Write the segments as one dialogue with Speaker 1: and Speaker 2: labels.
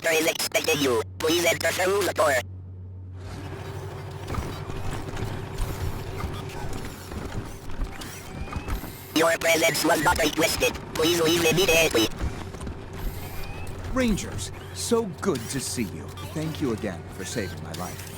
Speaker 1: doctor is expecting you. Please enter through the door. Your presence was not requested. Please leave immediately.
Speaker 2: Rangers, so good to see you. Thank you again for saving my life.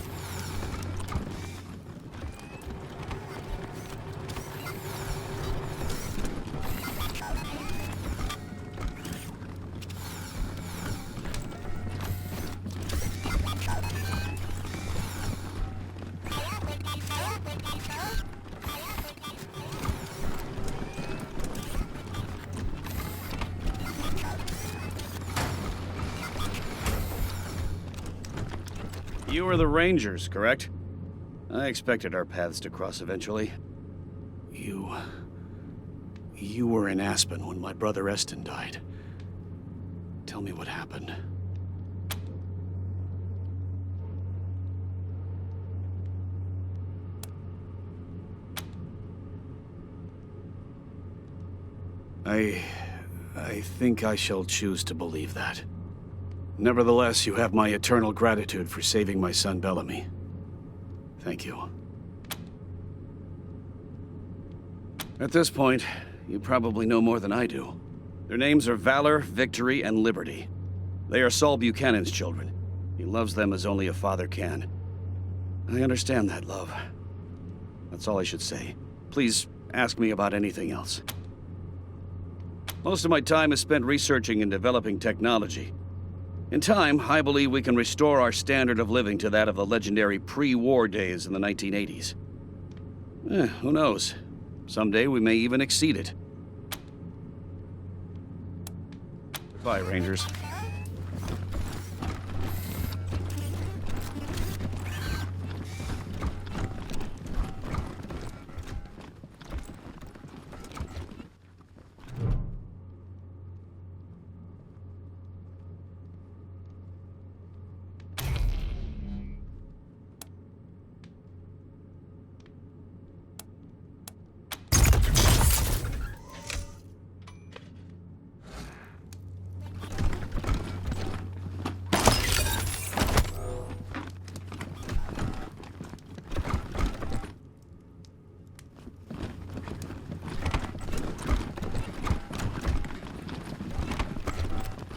Speaker 3: You were the Rangers, correct? I expected our paths to cross eventually. You were in Aspen when my brother Eston died. Tell me what happened. I think I shall choose to believe that. Nevertheless, you have my eternal gratitude for saving my son Bellamy. Thank you. At this point, you probably know more than I do. Their names are Valor, Victory, and Liberty. They are Saul Buchanan's children. He loves them as only a father can. I understand that, love. That's all I should say. Please ask me about anything else. Most of my time is spent researching and developing technology. In time, I believe we can restore our standard of living to that of the legendary pre-war days in the 1980s. Who knows? Someday we may even exceed it. Goodbye, Rangers.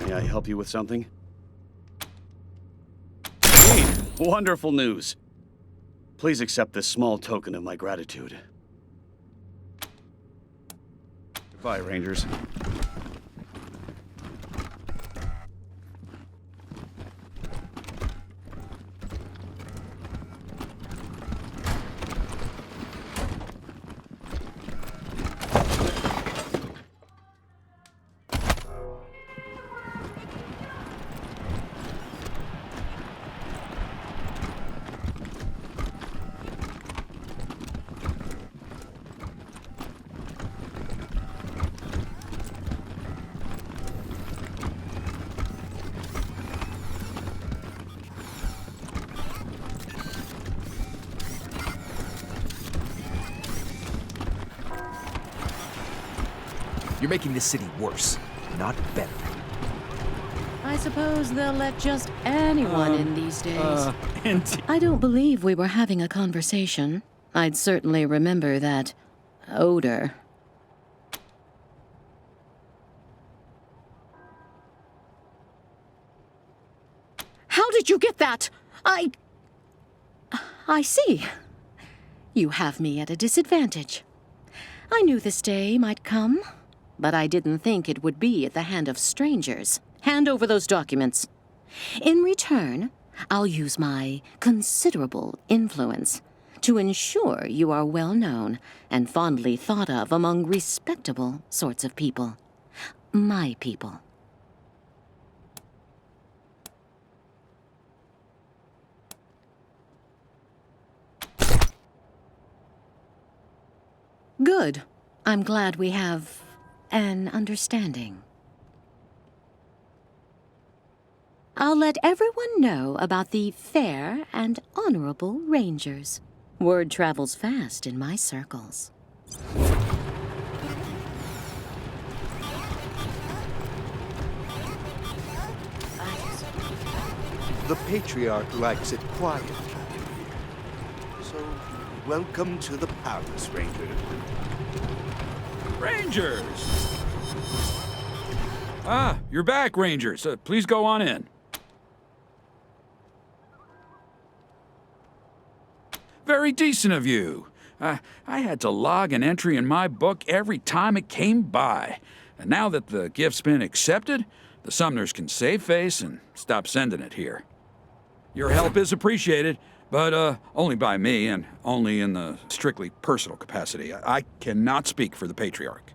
Speaker 3: May I help you with something? Hey, wonderful news. Please accept this small token of my gratitude. Goodbye, Rangers.
Speaker 2: You're making this city worse, not better.
Speaker 4: I suppose they'll let just anyone in these days.
Speaker 2: And
Speaker 4: I don't believe we were having a conversation. I'd certainly remember that odor. How did you get that? I see. You have me at a disadvantage. I knew this day might come, but I didn't think it would be at the hand of strangers. Hand over those documents. In return, I'll use my considerable influence to ensure you are well known and fondly thought of among respectable sorts of people. My people. Good. I'm glad we have an understanding. I'll let everyone know about the fair and honorable Rangers. Word travels fast in my circles.
Speaker 2: The Patriarch likes it quiet. So, welcome to the palace, Ranger.
Speaker 5: Rangers! Ah, you're back, Rangers. Please go on in. Very decent of you. I had to log an entry in my book every time it came by. And now that the gift's been accepted, the Sumners can save face and stop sending it here. Your help is appreciated, but only by me and only in the strictly personal capacity. I cannot speak for the Patriarch.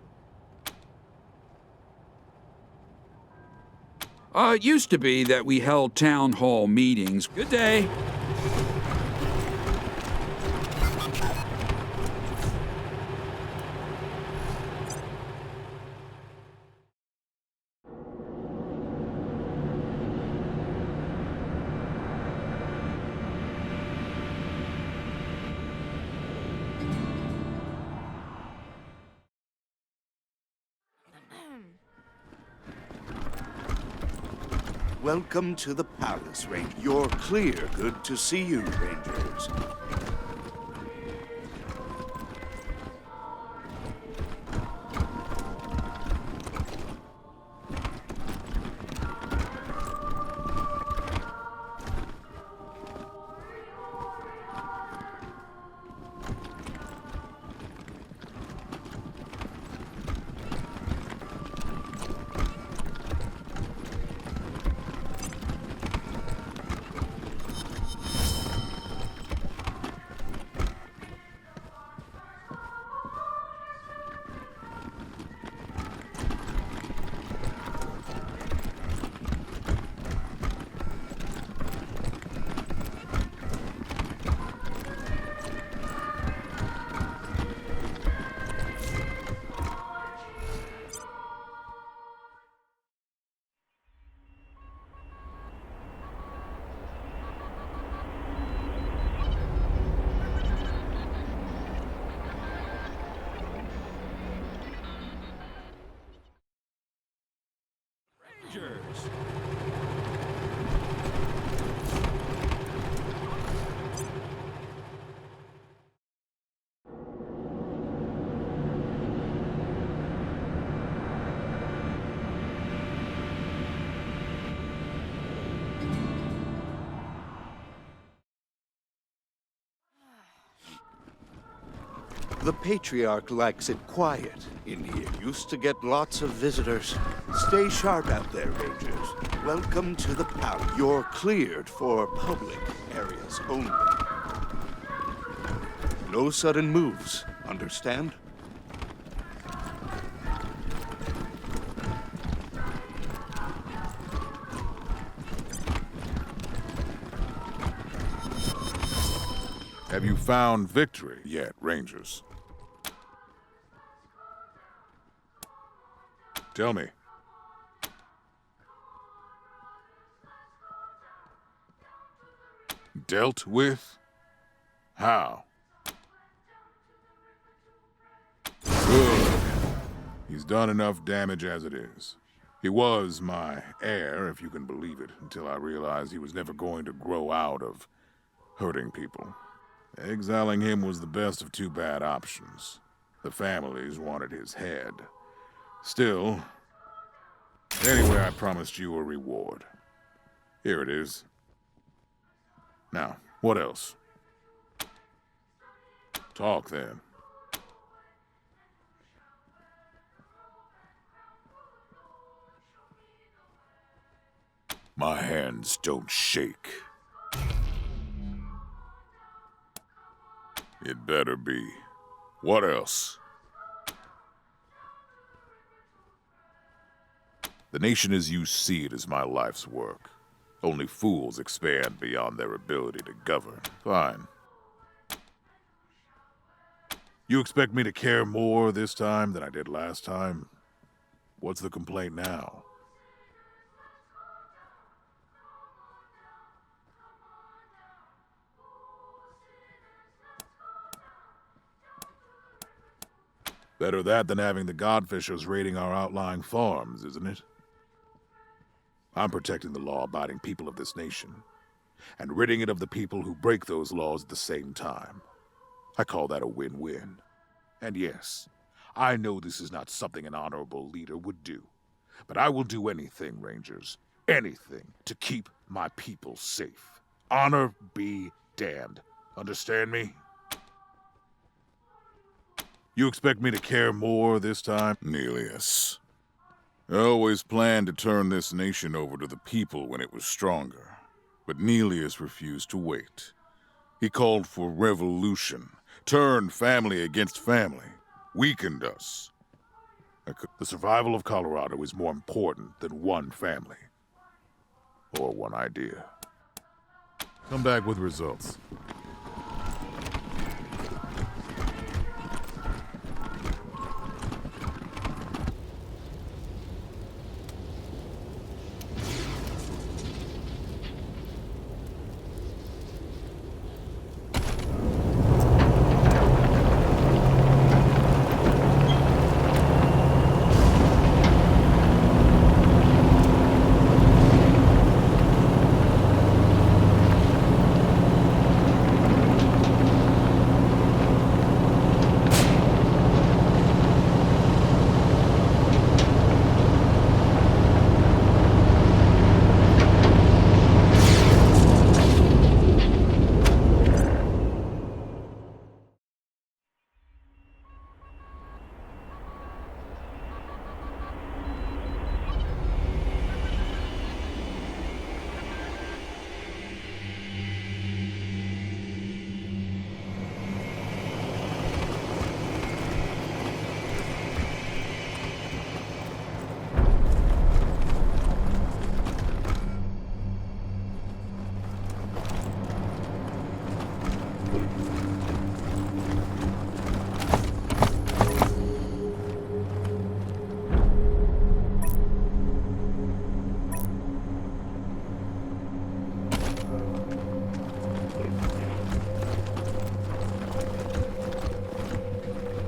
Speaker 5: It used to be that we held town hall meetings. Good day.
Speaker 2: Welcome to the palace, Ranger. You're clear. Good to see you, Rangers.
Speaker 5: Rangers!
Speaker 2: The Patriarch likes it quiet in here. Used to get lots of visitors. Stay sharp out there, Rangers. Welcome to the palace. You're cleared for public areas only. No sudden moves, understand?
Speaker 6: Have you found victory yet, Rangers? Tell me. Dealt with? How? Good. He's done enough damage as it is. He was my heir, if you can believe it, until I realized he was never going to grow out of hurting people. Exiling him was the best of two bad options. The families wanted his head. Still, anyway, I promised you a reward. Here it is. Now, what else? Talk then. My hands don't shake. It better be. What else? The nation as you see it is my life's work. Only fools expand beyond their ability to govern. Fine. You expect me to care more this time than I did last time? What's the complaint now? Better that than having the Godfishers raiding our outlying farms, isn't it? I'm protecting the law-abiding people of this nation. and ridding it of the people who break those laws at the same time. I call that a win-win. And yes, I know this is not something an honorable leader would do, but I will do anything, Rangers, anything to keep my people safe. Honor be damned. Understand me? You expect me to care more this time? Nelius. I always planned to turn this nation over to the people when it was stronger, but Nelius refused to wait. He called for revolution, turned family against family, weakened us. The survival of Colorado is more important than one family. Or one idea. Come back with results.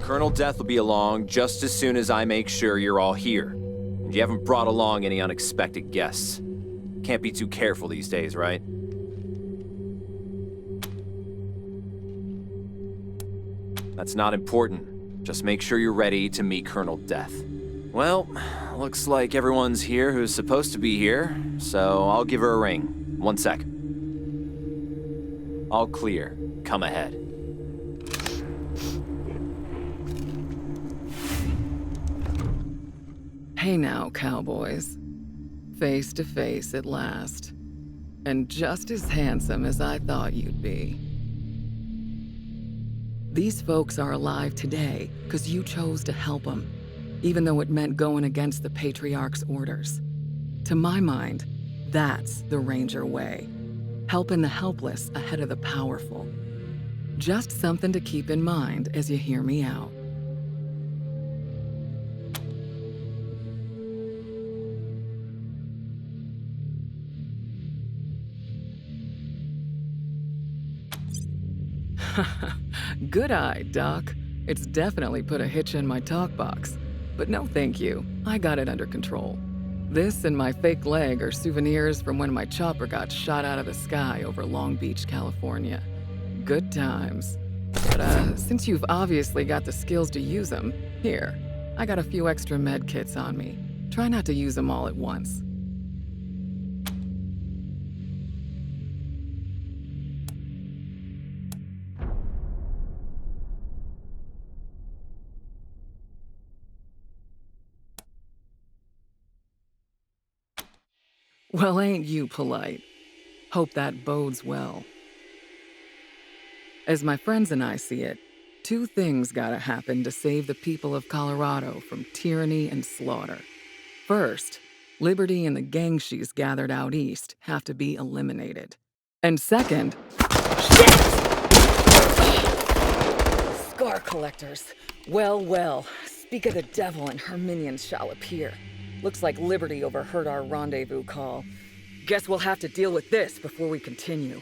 Speaker 7: Colonel Death will be along just as soon as I make sure you're all here. And you haven't brought along any unexpected guests. Can't be too careful these days, right? That's not important. Just make sure you're ready to meet Colonel Death. Well, looks like everyone's here who's supposed to be here, so I'll give her a ring. 1 sec. All clear. Come ahead.
Speaker 8: Hey now, cowboys. Face to face at last. And just as handsome as I thought you'd be. These folks are alive today because you chose to help them, even though it meant going against the Patriarch's orders. To my mind, that's the Ranger way. Helping the helpless ahead of the powerful. Just something to keep in mind as you hear me out. Good eye, Doc. It's definitely put a hitch in my talk box. But no thank you, I got it under control. This and my fake leg are souvenirs from when my chopper got shot out of the sky over Long Beach, California. Good times. But since you've obviously got the skills to use them, here, I got a few extra med kits on me. Try not to use them all at once. Well, ain't you polite? Hope that bodes well. As my friends and I see it, 2 things gotta happen to save the people of Colorado from tyranny and slaughter. First, Liberty and the gang she's gathered out east have to be eliminated. And second... Shit! Scar collectors. Well, well, speak of the devil and her minions shall appear. Looks like Liberty overheard our rendezvous call. Guess we'll have to deal with this before we continue.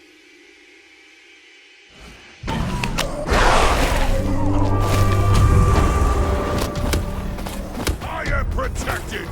Speaker 6: I am protected!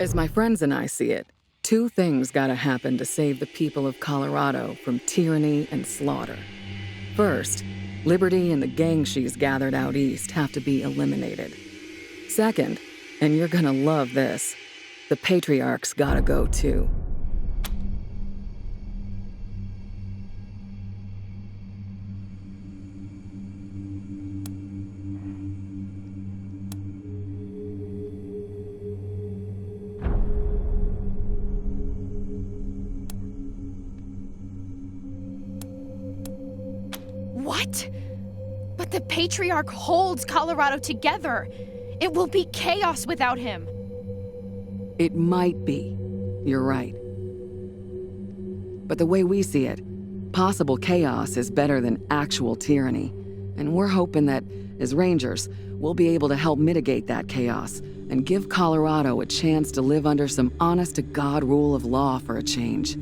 Speaker 8: As my friends and I see it, 2 things gotta happen to save the people of Colorado from tyranny and slaughter. First, Liberty and the gang she's gathered out east have to be eliminated. Second, and you're gonna love this, the Patriarch's gotta go too.
Speaker 9: What? But the Patriarch holds Colorado together. It will be chaos without him.
Speaker 8: It might be. You're right. But the way we see it, possible chaos is better than actual tyranny. And we're hoping that, as Rangers, we'll be able to help mitigate that chaos and give Colorado a chance to live under some honest-to-God rule of law for a change.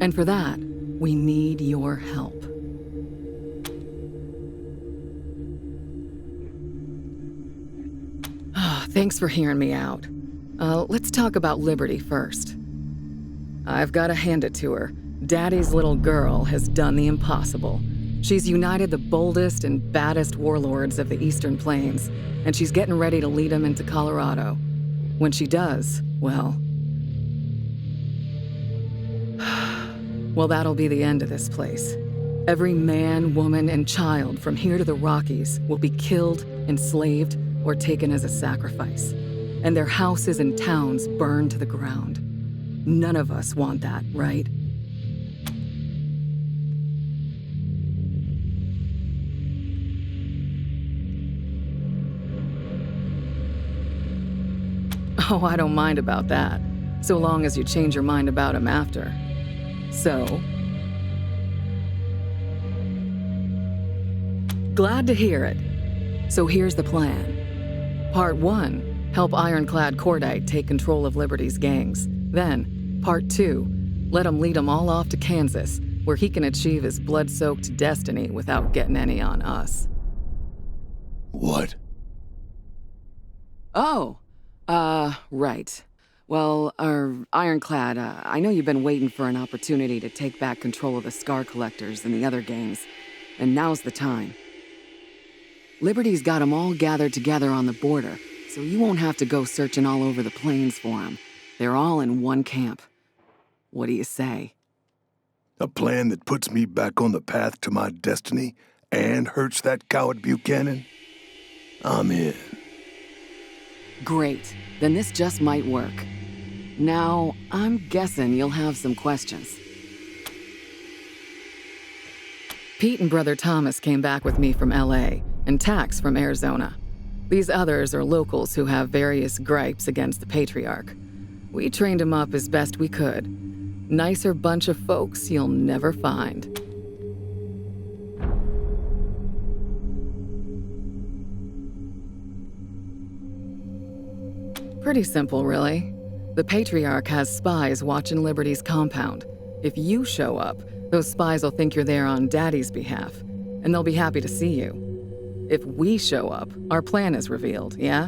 Speaker 8: And for that, we need your help. Thanks for hearing me out. Let's talk about Liberty first. I've got to hand it to her. Daddy's little girl has done the impossible. She's united the boldest and baddest warlords of the Eastern Plains, and she's getting ready to lead them into Colorado. When she does, well, that'll be the end of this place. Every man, woman, and child from here to the Rockies will be killed, enslaved, or taken as a sacrifice, and their houses and towns burned to the ground. None of us want that, right? Oh, I don't mind about that, so long as you change your mind about him after. So, glad to hear it. So here's the plan. Part 1, help Ironclad Cordite take control of Liberty's gangs. Then, Part 2, let him lead them all off to Kansas, where he can achieve his blood-soaked destiny without getting any on us.
Speaker 10: What?
Speaker 8: Oh, right. Well, Ironclad, I know you've been waiting for an opportunity to take back control of the Scar Collectors and the other gangs, and now's the time. Liberty's got them all gathered together on the border, so you won't have to go searching all over the plains for them. They're all in one camp. What do you say?
Speaker 10: A plan that puts me back on the path to my destiny and hurts that coward Buchanan? I'm in.
Speaker 8: Great. Then this just might work. Now, I'm guessing you'll have some questions. Pete and Brother Thomas came back with me from LA, and Tax from Arizona. These others are locals who have various gripes against the Patriarch. We trained them up as best we could. Nicer bunch of folks you'll never find. Pretty simple, really. The Patriarch has spies watching Liberty's compound. If you show up, those spies will think you're there on Daddy's behalf, and they'll be happy to see you. If we show up, our plan is revealed, yeah?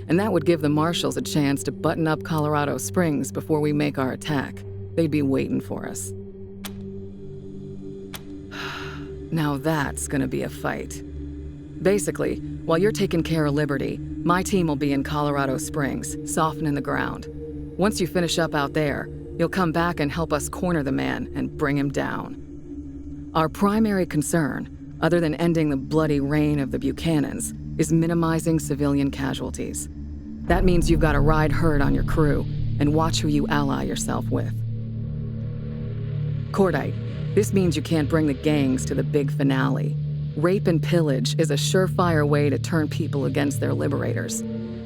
Speaker 8: And that would give the Marshals a chance to button up Colorado Springs before we make our attack. They'd be waiting for us. Now that's gonna be a fight. Basically, while you're taking care of Liberty, my team will be in Colorado Springs, softening the ground. Once you finish up out there, you'll come back and help us corner the man and bring him down. Our primary concern, other than ending the bloody reign of the Buchanans, is minimizing civilian casualties. That means you've got to ride herd on your crew and watch who you ally yourself with. Cordite, this means you can't bring the gangs to the big finale. Rape and pillage is a surefire way to turn people against their liberators.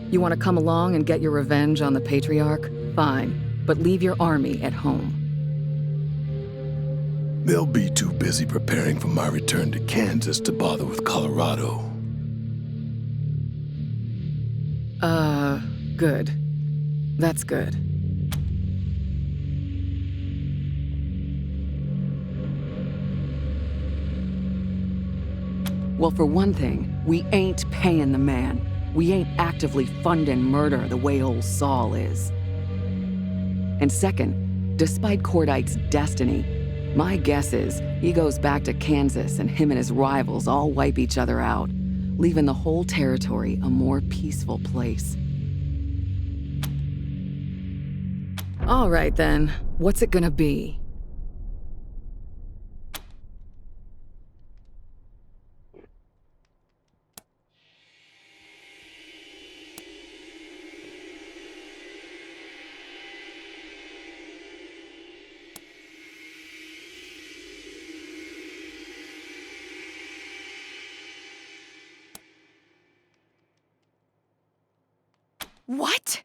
Speaker 8: You want to come along and get your revenge on the Patriarch? Fine, but leave your army at home.
Speaker 10: They'll be too busy preparing for my return to Kansas to bother with Colorado.
Speaker 8: Good. That's good. Well, for one thing, we ain't paying the man. We ain't actively funding murder the way old Saul is. And second, despite Cordite's destiny, my guess is he goes back to Kansas and him and his rivals all wipe each other out, leaving the whole territory a more peaceful place. All right then, what's it gonna be?
Speaker 9: What?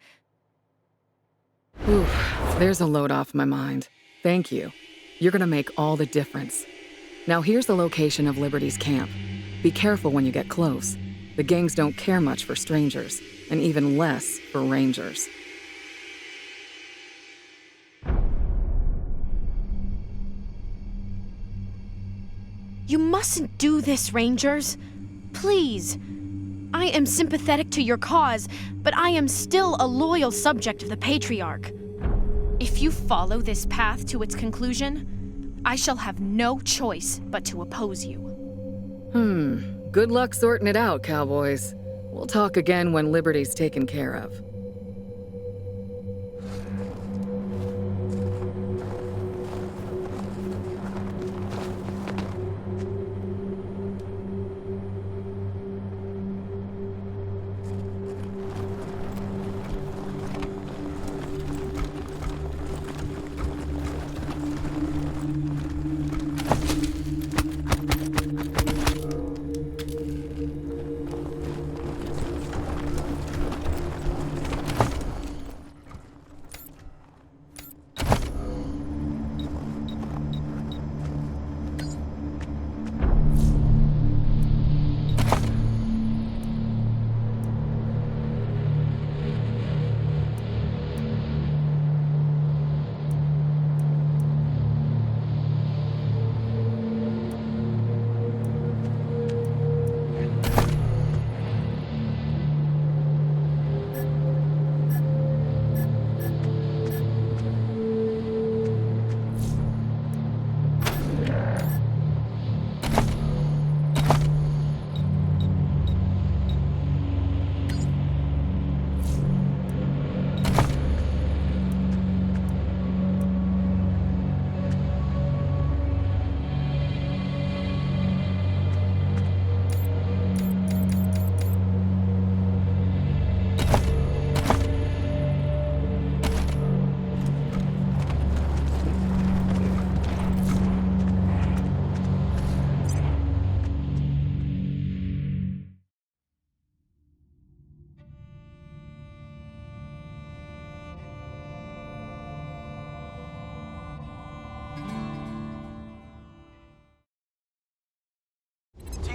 Speaker 8: Oof, there's a load off my mind. Thank you. You're gonna make all the difference. Now here's the location of Liberty's camp. Be careful when you get close. The gangs don't care much for strangers, and even less for rangers.
Speaker 9: You mustn't do this, Rangers. Please. I am sympathetic to your cause, but I am still a loyal subject of the Patriarch. If you follow this path to its conclusion, I shall have no choice but to oppose you.
Speaker 8: Good luck sorting it out, cowboys. We'll talk again when Liberty's taken care of.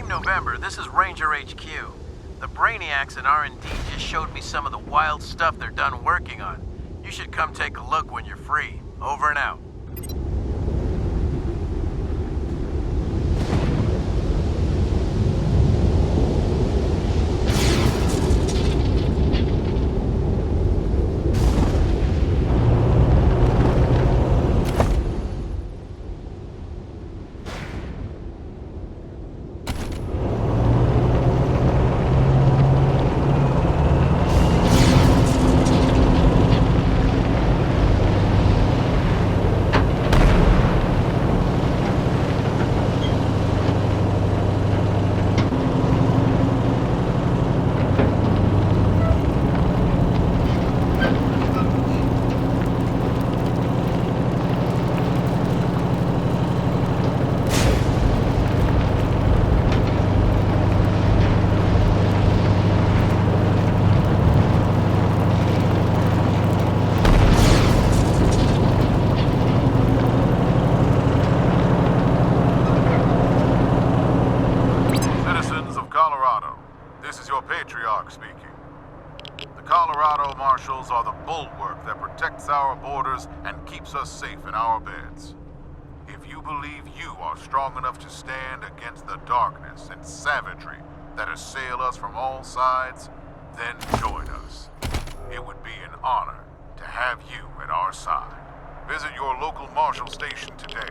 Speaker 11: November, this is Ranger HQ. The Brainiacs in R&D just showed me some of the wild stuff they're done working on. You should come take a look when you're free. Over and out.
Speaker 6: Are the bulwark that protects our borders and keeps us safe in our beds. If you believe you are strong enough to stand against the darkness and savagery that assail us from all sides, then join us. It would be an honor to have you at our side. Visit your local marshal station today.